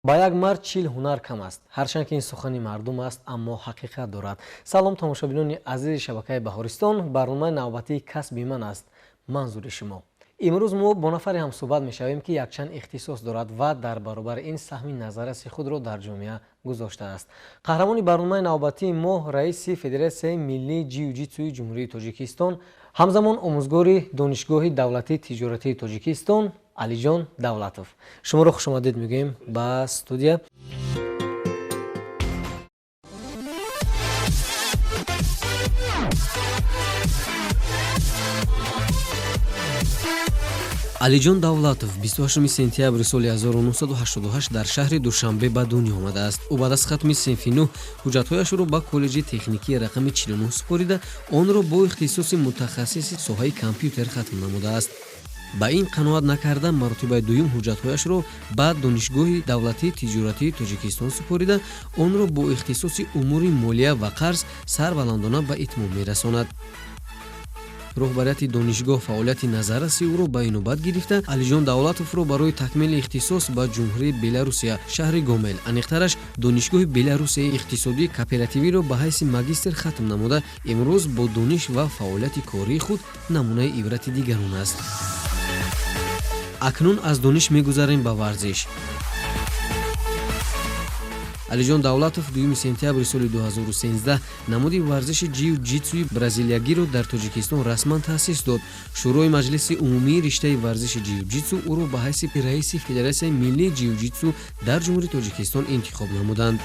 با یک مرد 40 هنر کم است. هرچند که این سخنی مردم است اما حقیقت دارد. سلام تماشابینان عزیز شبکه بهارستان، برنامه نوبتی کسب من است. منظور شما. امروز ما با نفری هم صحبت می‌شویم که یک چند اختصاص دارد و در برابر این سهم نظرات خود را در جامعه گذاشته است. قهرمان برنامه نوبتی ما رئیس فدراسیون ملی جیوجیتسوی جمهوری تاجیکستان، همزمان آموزگار دانشگاه دولتی تجارتی تاجیکستان علیجان دولتوف. شما را خوش آمدید میگیم به استودیو. علیجان دولتوف 28 سپتامبر سال 1988 در شهر دوشنبه به دنیا آمده است. او بعد از ختم صنف 9 حجت‌هایش را به کالج تکنیکی رقم 49 سپریده، آن را با اختصاص متخصص ساحه کامپیوتر ختم نموده است. با این قناعت نکرده مرتبه دوم حجت‌هایش را به دانشگاه دولتی تجارتی تاجیکستان سپریده، آن را با اختصاص امور مالیه و قرض سربلندانه به اتمام می‌رساند. رهبریت دانشگاه فعالیت نظررسی او را به نوبت گرفته، علیجان دولتوف را برای تکمیل اختصاص به جمهوری بلاروسیا شهر گومل، انیخترش دانشگاه بلاروسی اقتصادی کооپراتیوی را به حیث ماجستر ختم نموده، امروز با دانش و فعالیت کاری خود نمونه عبرت دیگران است. اکنون از دانش می‌گذریم به ورزش. علیجان دولتوف 2 سپتامبر سال 2013 نمودی ورزش جیو جیتسوی برزیلیایی را در تاجیکستان رسما تأسیس داد. شورای مجلس عمومی رشته ورزش جیو جیتسو او را به حیث رئیس فدراسیون ملی جیو جیتسو در جمهوری تاجیکستان انتخاب نمودند.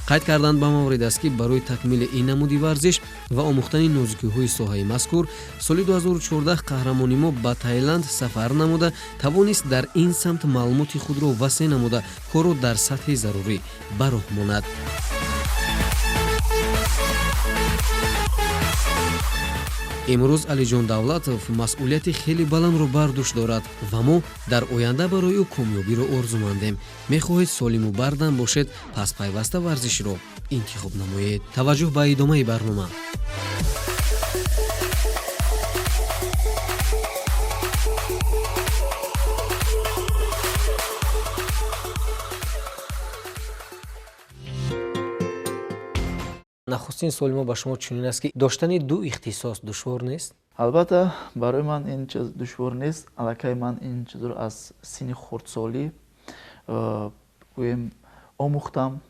قید کردند به مورد است که برای تکمیل این نمودی ورزش و آموختن نازکی‌های ساحه مذکور سال 2014 قهرمان ما به تایلند سفر نموده توانست در این سمت معلومات خود را وسیع نموده کار را در سطح ضروری به راه ماند. امروز علیجان دولتوف مسئولیت خیلی بلند را بر دوش دارد و ما در آینده برای او کامیابی را آرزومندیم. می‌خواهید سالم و بردم باشد، پس پیوسته ورزش را انتخاب نمایید. توجه به ادامه برنامه. نخستین سوال ما با شما چنین است که داشتن دو اختصاص دشوار نیست؟ البته برای من این چیز دشوار نیست. الکی من این چیز رو از سن خردسالی آموختم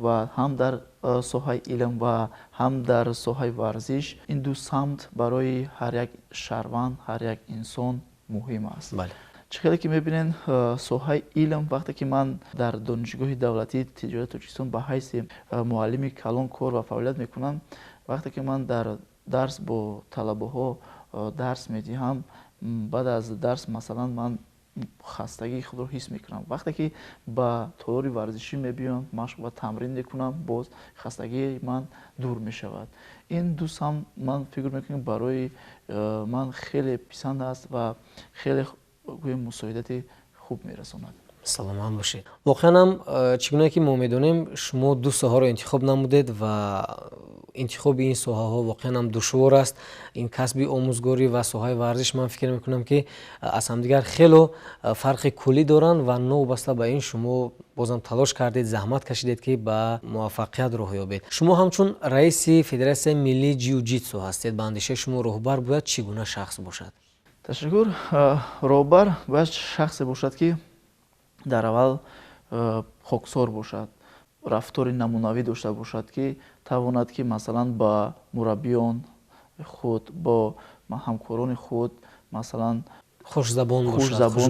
و هم در ساحه علم و هم در ساحه ورزش. این دو سمت برای هر یک شهروند، هر یک انسان مهم است. بله. چقدر که میبینین ساحه علم وقتی که من در دانشگاه دولتی تجارت تاجیکستان به حیث معلم کلان کار و فعالیت میکنم، وقتی که من در درس با طلبه ها درس میدهم، بعد از درس مثلا من خستگی خود رو حس میکنم. وقتی که با تالار ورزشی میبیام مشق و تمرین میکنم، باز خستگی من دور میشود. این دو سم من فکر میکنم برای من خیلی پسند است و خیلی مساعدت خوب میرساند. سلام باشید. واقعا هم چگونه که ما میدونیم شما دو ساحه رو انتخاب نمودید و انتخاب این ساحه ها واقعا هم دشوار است. این کسب آموزگاری و ساحه ورزش من فکر میکنم که از همدیگر خیلی فرق کلی دارن و نوبسته به این شما بازم تلاش کردید، زحمت کشیدید که به موفقیت راه یابید. شما همچون رئیس فدراسیون ملی جیو جیتسو هستید، به اندیشه شما راهبر باید چگونه شخص باشد؟ تشکر. راهبر باید شخص باشد که در اول خاکسار باشد، رفتار نمونوی داشته باشد که تواند که مثلا با مربیان خود، با همکاران خود مثلا خوش زبان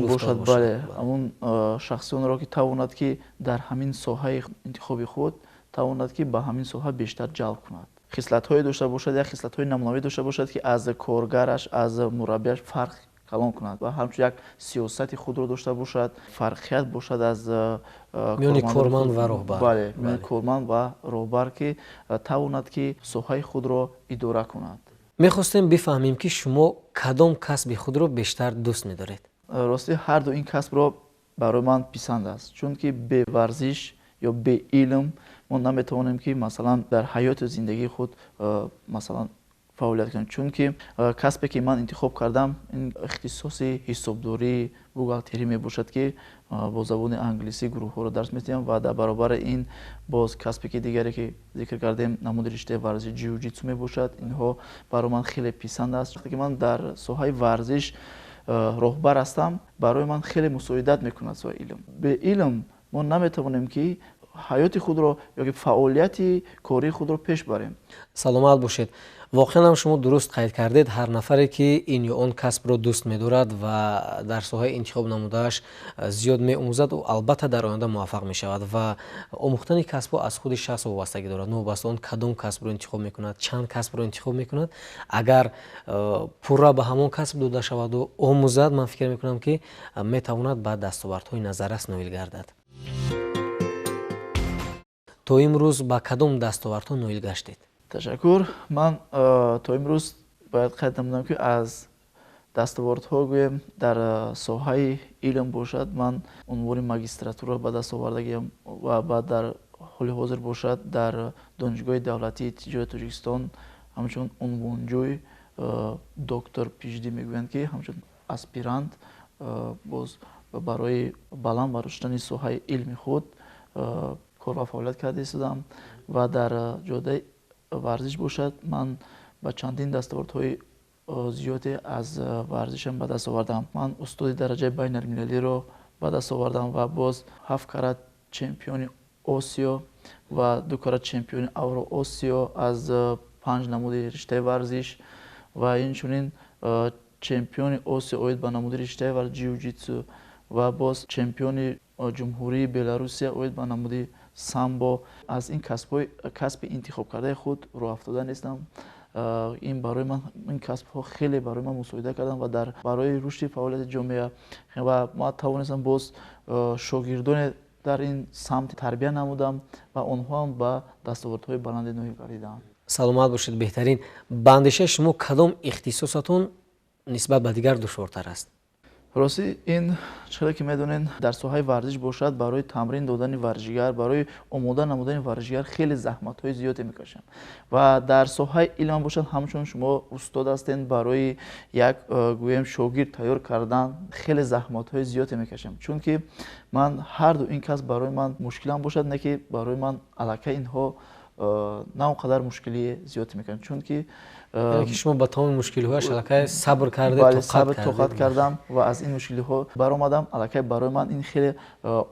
باشد. بله، همون شخصیان را که تواند که در همین ساحه انتخاب خود تواند که به همین ساحه بیشتر جلب کند. خصلت‌های داشته باشد یا خصلت‌های نمونوی داشته باشد که از کارگرش، از مربیش فرق کلان کند و همچنین یک سیاست خود را داشته باشد، فرقیت باشد از میان کارمند و راهبر. بله، میان کارمند و راهبر که تواند که ساحه خود را اداره کند. میخواستیم بفهمیم که شما کدام کسب خود را بیشتر دوست می‌دارید؟ راستی هر دو این کسب را برای من پسند است، چون که به ورزش یا به علم ما نمیتوانیم که مثلا در حیات زندگی خود مثلا فعالیت کنیم. چون که کسبی که من انتخاب کردم این اختصاصی حسابداری بوغالتری می باشد که با زبان انگلیسی گروه ها رو درس میدیم و در برابر این باز کسبی که دیگری که ذکر کردیم نمود رشته ورزش جیوجیتسو می باشد. اینها برای من خیلی پسند است. وقتی که من در ساحه ورزش راهبر هستم برای من خیلی مساعدت میکند سوی علم. به علم ما نمیتوانیم که حیات خود رو یا که فعالیت کاری خود رو پیش بریم. سلامت باشید. واقعا هم شما درست قید کردید. هر نفری که این یا آن کسب را دوست می‌دارد و در ساحه انتخاب نموده‌اش زیاد می‌آموزد و البته در آینده موفق می‌شود و آموختن کسب از خود شخص وابستگی دارد. وابسته آن کدام کسب رو انتخاب می‌کند، چند کسب رو انتخاب می‌کند. اگر پورا به همان کسب داده شود و آموزد، من فکر می‌کنم که می‌تواند به دستاوردهای نظررس نائل گردد. تا امروز با کدام دستاوردها نائل گشتید؟ تشکر. من تا امروز باید قید نمودم که از دستاوردها گویم در ساحه علم باشد من عنوان ماگістراتورا به دست آوردگیم و بعد در حال حاضر باشد در دانشگاه دولتی تجارت تاجیکستان همچون عنوانجوی دکتر پیشدی میگویند که همچون اسپیرانت باز برای بلند برداشتن ساحه علمی خود کار و فعالیت کرده ایستادم و در جاده ورزش باشد من با چندین دستاوردهای زیادی از ورزشم به دست آوردم. من استاد درجه بین المللی رو به دست آوردم و باز 7 کرات چمپیون آسیا و 2 کرات چمپیون اورو آسیا از 5 نمود رشته ورزش و اینچنین چمپیون آسیا اوید به نمود رشته ورزش جیوجیتسو و باز چمپیون جمهوری بلاروسیا اوید به نمود سامبو. از این کسب انتخاب کرده خود رو افتاده نیستم. این برای من این کسب ها خیلی برای من مساعده کردن و در برای رشد فعالیت جامعه و ما توانستم باز شاگردان در این سمت تربیت نمودم و آنها هم به دستاوردهای بلند نائل گردیدند. سلامت باشید. بهترین به اندیشه شما کدام اختصاصتون نسبت به دیگر دشوارتر است؟ راستی این چرا که میدونین در ساحه ورزش باشد برای تمرین دادن ورزشگر برای آماده نمودن ورزشگر خیلی زحمت های زیادی میکشن و در ساحه علم باشد همچون شما استاد هستین برای یک گویم شاگرد تیار کردن خیلی زحمت های زیادی میکشم. چون که من هر دو این کس برای من مشکل هم باشد نه که برای من الکه اینها نه اونقدر مشکلی زیاد میکنن. چون که شما با تمام مشکلی هاش الکه صبر کرده بله صبر طاقت کردم و از این مشکلی ها برآمدم. الکه برای من این خیلی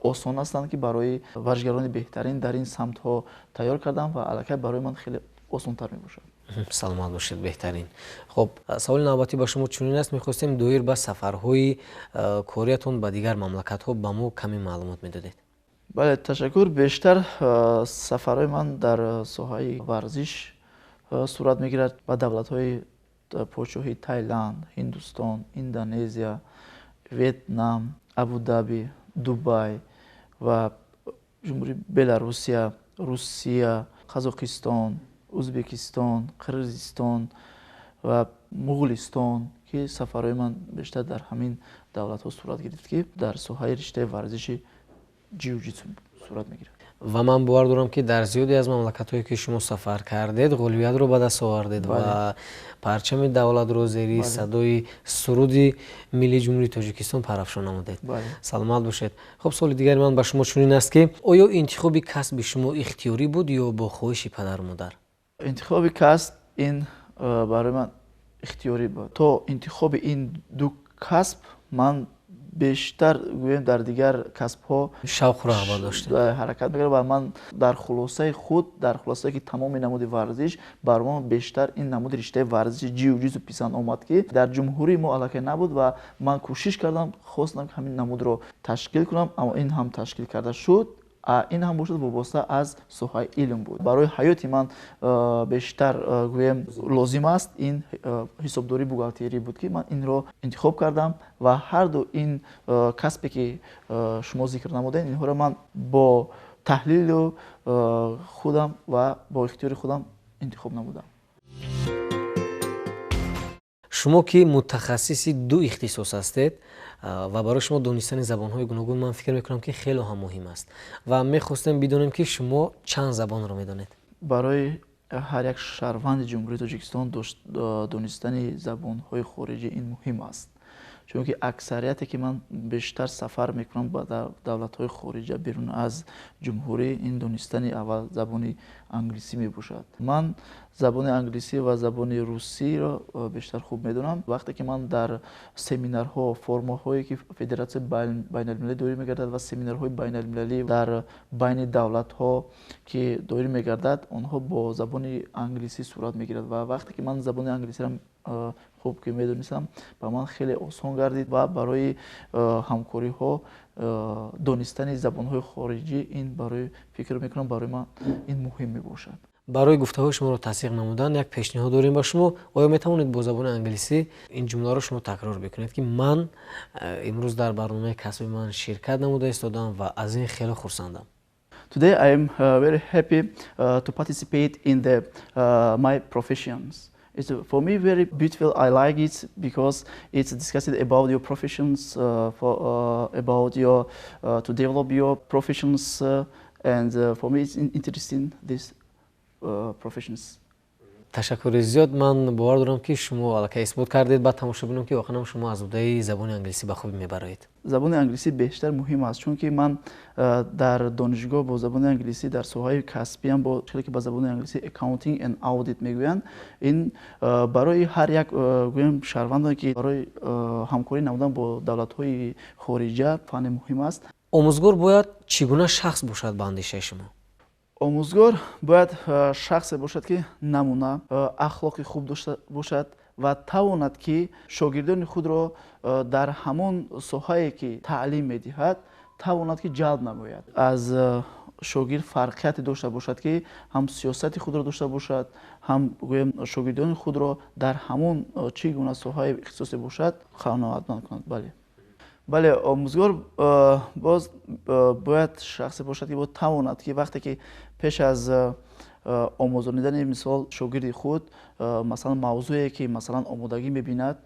آسان هستند که برای ورزشگران بهترین در این سمت ها تیار کردم و الکه برای من خیلی آسان تر میباشد. سلامت باشید. بهترین. خب سوال نوبتی با شما چنین است، میخواستیم دویر به سفرهای کاریتون به دیگر مملکت ها به ما کمی معلومات میدادید. بله تشکر. بیشتر سفرهای من در ساحه ورزش صورت میگیرد و دولت‌های پادشاهی تایلند، هندوستان، اندونزیا، ویتنام، ابودابی، دبی و جمهوری بلاروسیا، روسیه، قزاقستان، ازبکستان، قرقیزستان و مغولستان که سفرهای من بیشتر در همین دولت‌ها صورت گرفت که در ساحه رشته ورزش جیوجیتسو صورت میگیرد. و من باور دارم که در زیادی از مملکت‌هایی که شما سفر کردید غالبیت رو به دست آوردید و پرچم دولت رو زیر صدای سرود ملی جمهوری تاجیکستان پرافشان نمودید. سلامت باشید. خب سوال دیگری من به شما چنین است که آیا انتخاب کسب شما اختیاری بود یا با خواهش پدر و مادر؟ انتخاب کسب این برای من اختیاری بود. تا انتخاب این دو کسب من بیشتر گویم در دیگر کسب ها شوق رغبت داشتم حرکت میکردم و من در خلاصه خود در خلاصه که تمام نمود ورزش برای من بیشتر این نمود رشته ورزش جیوجیتسو پسند آمد که در جمهوری ما الکه نبود و من کوشش کردم خواستم که همین نمود رو تشکیل کنم اما این هم تشکیل کرده شد. این هم باشد وابسته از ساحه علم بود. برای حیات من بیشتر گویم لازم است این حسابداری بوغالتری بود که من این رو انتخاب کردم و هر دو این کسبی که شما ذکر نمودین اینها رو من با تحلیل خودم و با اختیار خودم انتخاب نمودم. شما که متخصصی دو اختصاص هستید ва барои шумо донистани забонҳои гуногун ман фикр мекунам ки хеле ҳам муҳим аст ва мехостем бидонем ки шумо чанд забонро медонед. барои ҳар як шаҳрванди ҷумҳурии Тоҷикистон донистани забонҳои хориҷӣ ин муҳим аст, чунки аксарияте ки ман бештар сафар мекунам ба давлатҳои хориҷа берун аз ҷумҳурӣ, ин донистани аввал забони англисӣ мебошад. Ман забони англисӣ ва забони русиро бештар хуб медонам. вақте ки ман дар семинарҳо, форумҳое ки федератсияи байналмилалӣ дорӣ мегардад ва семинарҳои байналмилалӣ дар байни давлатҳо ки дорӣ мегардад, онҳо бо забони англисӣ сурат мегирад ва вақте ки ман забони англисиро хуб ки медонистам, ба ман хеле осон гардид ва барои ҳамкориҳо донистани забонҳои хориҷӣ ин барои фикр мекунам барои ман ин муҳим мебошад. барои гуфтаҳои шуморо тасдиқ намудан як пешниҳод дорем ба шумо. оё метавонед бо забони англисӣ ин ҷумларо шумо такрор бикунед ки ман имрӯз дар барномаи касби ман ширкат намуда истодам ва аз ин хеле хурсандам. Today I am very happy to participate in my professions. It's for me very beautiful. I like it because it's discussed about your professions, about your to develop your professions, and for me it's interesting these professions. ташаккури зиёд. Ман бовар дорам ки шумо аллакай исбот кардед. Баъд тамошо бинам ки воханам шумо аз удаи забони англисӣ ба хубӣ мебароед. забони англисӣ бештар муҳим аст, чунки ман дар донишгоҳ бо забони англисӣ дар соҳаи касбиам бо чизе ки ба забони англисӣ accounting and audit мегӯянд, ин барои ҳар як гӯем шаҳрвандоне ки барои ҳамкорӣ намудан бо давлатҳои хориҷа фанни муҳим аст. омӯзгор бояд чӣ гуна шахс бошад ба андешаи шумо? омӯзгор бояд шахсе бошад ки намуна, ахлоқи хуб дошта бошад ва тавонад ки шогирдони худро дар ҳамон соҳае ки таълим медиҳад тавонад ки ҷалб намояд. аз шогирд фарқияте дошта бошад ки ҳам сиёсати худро дошта бошад, ҳам гӯем шогирдони худро дар ҳамон чӣ гуна соҳаи ихтисосе бошад қаноатманд кунад. бале омӯзгор боз бояд шахсе бошад ки тавонад ки вақте ки пеш аз омӯзонидани мисол шогирди худ масалан мавзӯе ки масалан омодагӣ мебинад,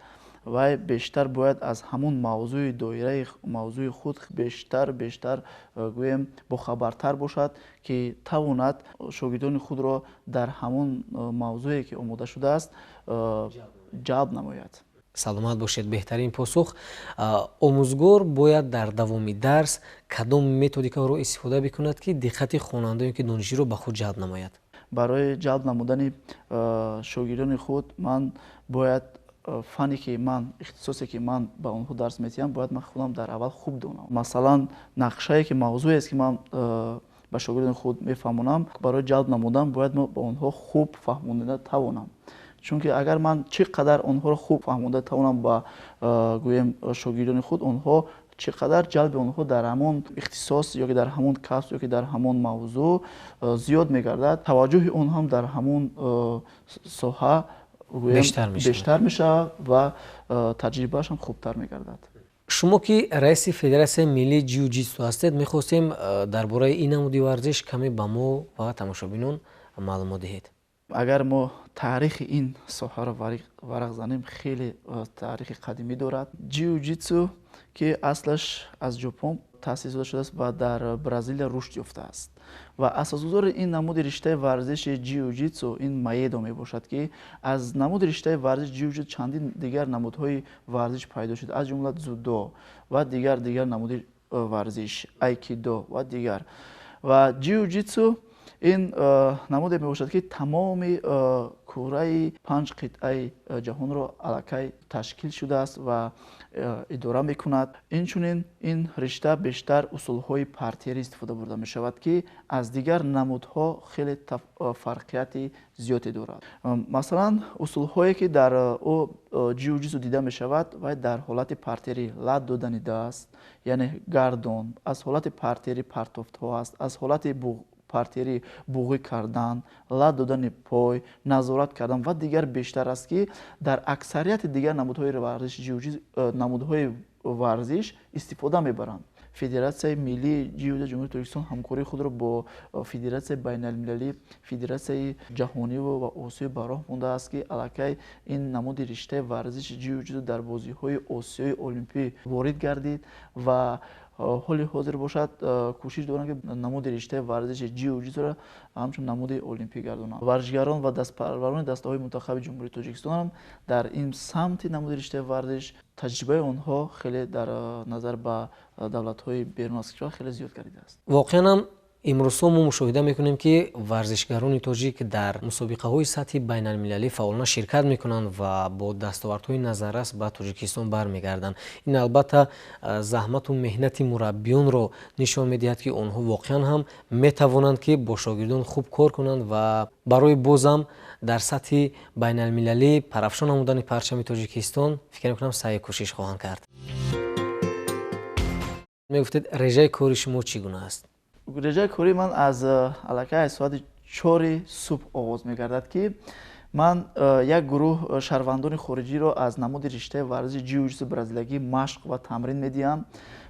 вай бештар бояд аз ҳамон мавзӯи доираи мавзӯи худ бештар гӯем бохабартар бошад ки тавонад шогирдони худро дар ҳамон мавзӯе ки омода шудааст ҷалб намояд. саломат бошед. беҳтарин посух. омӯзгор бояд дар давоми дарс кадом методикаҳоро истифода бикунад ки диққати хонандаён ки донишҷӯро ба худ ҷалб намояд? барои ҷалб намудани шогирдони худ ман бояд фанне ки ман ихтисосе ки ман ба онҳо дарс медиҳам бояд ман худам дар аввал хуб донам. масалан нақшае ки мавзӯест ки ман ба шогирдони худ мефаҳмонам, барои ҷалб намудан бояд ба онҳо хуб фаҳмонида тавонам. чунки агар ман чӣ қадар онҳоро хуб фаҳмода тавонам ба гӯем шогирдони худ, онҳо чӣ қадар ҷалби онҳо дар ҳамон ихтисос ёки дар ҳамон касб ёки дар ҳамон мавзӯъ зиёд мегардад, таваҷҷӯҳи он ҳам дар ҳамон соҳа бештар мешавад ва таҷрибааш ҳам хубтар мегардад. шумо ки раиси федератсияи миллии ҷиу-ҷитсу ҳастед, мехостем дар бораи ин намуди варзиш каме ба мо ва тамошобинон маълумот диҳед. агар мо таърихи ин соҳаро варақ занем, хеле таърихи қадимӣ дорад. ҷиу-ҷитсу ки аслаш аз ҷопон таъсис дода шудааст ва дар Бразилия рушд ёфтааст ва асосгузори ин намуди риштаи варзиши ҷиу-ҷитсу ин маедо мебошад ки аз намуди риштаи варзиш ҷиу-ҷитсу чандин дигар намудҳои варзиш пайдо шуд, аз ҷумла дзюдо ва дигар намуди варзиш, айкидо ва дигар. ва ҷиу-ҷитсу ин намуде мебошад ки тамоми кураи 5 қитъаи ҷаҳонро аллакай ташкил шудааст ва идора мекунад. инчунин ин ришта бештар усулҳои партиярӣ истифода бурда мешавад ки аз дигар намудҳо хеле фарқияти зиёде дорад. масалан усулҳое ки дар ҷиу-ҷитсу дида мешавад ва дар ҳолати партиярӣ лат додани даст, яъне гардон, аз ҳолати партиярӣ партофтҳо аст, аз ҳолати партиярӣ буғӣ кардан, лат додани пой, назорат кардан ва дигар бештар аст ки дар аксарияти дигар намудҳои варзиш истифода мебаранд. федератсияи миллии ҷиюда ҷумҳурии тоҷикистон ҳамкории худро бо федератсияи байналмилалӣ, федератсияи ҷаҳониву ва осиё ба роҳ мондааст, ки аллакай ин намуди риштаи варзиши ҷиюҷудо дар бозиҳои осиёи олимпӣ ворид гардид ва ҳоли ҳозир бошад кӯшиш доранд, ки намуди риштаи варзиши ҷиюҷудоро ҳамчун намуди олимпӣ гардонанд. Варзишгарон ва дастпарварони дастаҳои мунтахаби ҷумҳурии Тоҷикистон ҳам дар ин самти намуди риштаи варзиш таҷрибаи онҳо хеле дар назар ба давлатҳои берун аз кишвар хеле зиёд гардидааст. воқеан ҳам имрӯзҳо мо мушоҳида мекунем, ки варзишгарони тоҷик дар мусобиқаҳои сатҳи байналмилалӣ фаъолона ширкат мекунанд ва бо дастовардҳои назаррас ба Тоҷикистон бармегарданд. Ин албатта заҳмату меҳнати мураббиёнро нишон медиҳад, ки онҳо воқеан ҳам метавонанд, ки бо шогирдон хуб кор кунанд ва барои бозам дар сатҳи байналмилалӣ парафшон намудани парчами Тоҷикистон фикр мекунам саъи кӯшиш хоҳанд кард. мегуфтед реҷаи кори шумо чӣ гуна аст? реҷаи кори ман аз аллакай аз соати 4 субҳ оғоз мегардад, ки ман як гурӯҳ шаҳрвандони хориҷиро аз намуди риштаи варзиши ҷиюҷудо бразилиягӣ машқ ва тамрин медиҳам.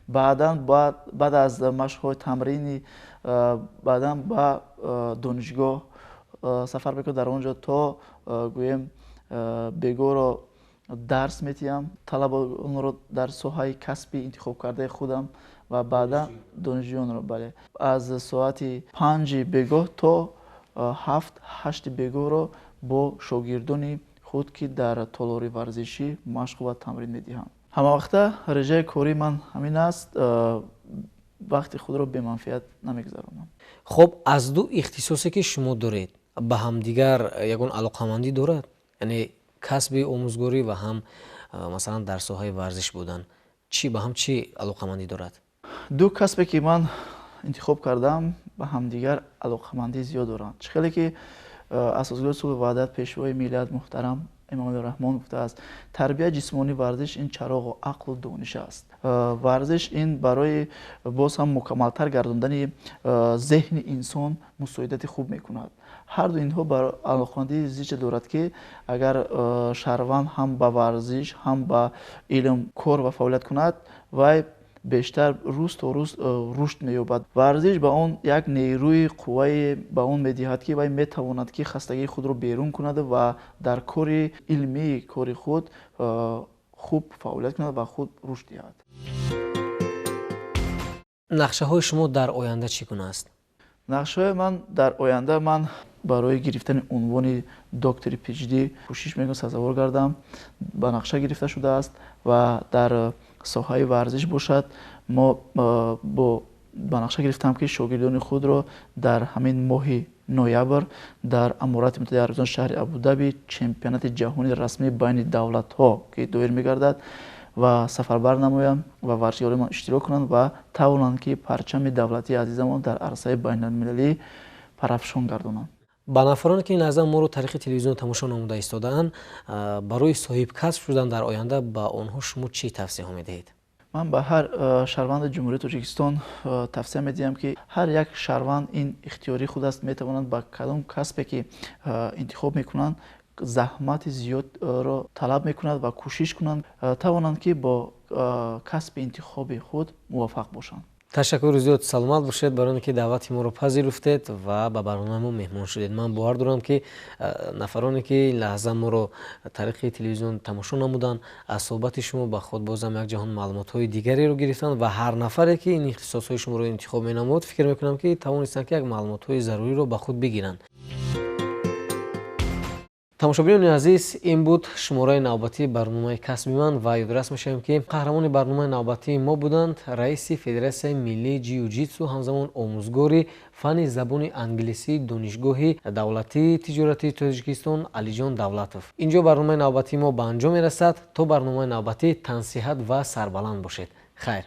баъдан баъд аз машқҳои тамрини баъдан ба донишгоҳ сафар мекунам. Дар он ҷо то гӯем бегоҳро дарс медиҳам, талабонро дар соҳаи касби интихобкардаи худам ва баъдан донишҷӯёнро бале аз соати 5 бегоҳ то 7-8 бегоҳро бо шогирдони худ, ки дар толори варзишӣ машқ ва тамрин медиҳам. ҳамавақта реҷаи кори ман ҳамин аст, вақти худро беманфиат намегузаронам. хоб аз ду ихтисосе ки шумо доред ба ҳамдигар ягон алоқамандӣ дорад? яъне касби омӯзгорӣ ва ҳам масалан дар соҳаи варзиш будан ба ҳам чӣ алоқамандӣ дорад? ду касбе ки ман интихоб кардам ба ҳамдигар алоқамандӣ зиёд доранд. чӣ хеле ки асосгори сулҳи ваҳдат пешвои миллат муҳтарам Эмомалироҳмон гуфтааст, тарбияи ҷисмонии варзиш ин чароғу ақлу дониш аст. варзиш ин барои боз ҳам мукаммалтар гардондани зеҳни инсон мусоидати хуб мекунад. ҳар ду инҳо бар алоқамандии зича дорад, ки агар шаҳрванд ҳам ба варзиш ҳам ба илм кор ва фаъолият кунад, вай бештар рӯз то рӯз рушд меёбад. варзиш ба он як нейрӯи қуввае ба он медиҳад, ки вай метавонад, ки хастагии худро берун кунад ва дар кори илмии кори худ хуб фаъолият кунад ва худ рушд диҳад. нақшаҳои шумо дар оянда чӣ гуна аст? нақшаҳои ман дар оянда ман барои гирифтани унвони доктори PhD кӯшиш мекунам сазовор гардам. ба нақша гирифта шудааст ва дар соҳаи варзиш бошад, мо ба нақша гирифтам, ки шогирдони худро дар ҳамин моҳи ноябр дар аморати муттаҳидаи арабистон шаҳри Абу-Даби чемпионати ҷаҳонии расмии байни давлатҳо ки доир мегардад ва сафарбар намоям ва варзишгарони ман иштирок кунанд ва тавонанд, ки парчами давлатии азизамон дар арсаи байналмилалӣ парафшон гардонанд. ба нафароне ки назар моро тариқи телевизион тамошо намуда истодаанд, барои соҳибкасб шудан дар оянда ба онҳо шумо чӣ тавсияҳо медиҳед? ман ба ҳар шаҳрванди ҷумҳурии Тоҷикистон тавсия медиҳам, ки ҳар як шаҳрванд ин ихтиёри худ аст, метавонанд ба кадом касбе ки интихоб мекунанд заҳмати зиёдро талаб мекунанд ва кӯшиш кунанд тавонанд, ки бо касби интихоби худ муваффақ бошанд. Ташаккури зиёд. Саломат бошед барои он ки даъвати моро пазируфтед ва ба барномаи мо меҳмон шудед. Ман бовар дорам, ки нафароне ки ин лаҳза моро тариқи телевизион тамошо намуданд, аз суҳбати шумо ба худ бозам якҷаҳон маълумотҳои дигареро гирифтанд ва ҳар нафаре ки ин ихтисосҳои шуморо интихоб менамуд, фикр мекунам, ки тавонистанд, ки як маълумотҳои заруриро ба худ бигиранд. тамошобинони азиз, ин буд шумораи навбатии барномаи касби ман ва ёдрас мешавем, ки қаҳрамони барномаи навбатии мо буданд раиси Федератсияи миллии ҷиюҷитсу, ҳамзамон омӯзгори фанни забони англисии донишгоҳи давлатии тиҷоратии Тоҷикистон Алиҷон Давлатов. Инҷо барномаи навбатии мо ба анҷом мерасад. То барномаи навбатӣ тансиҳат ва сарбаланд бошед. хайр.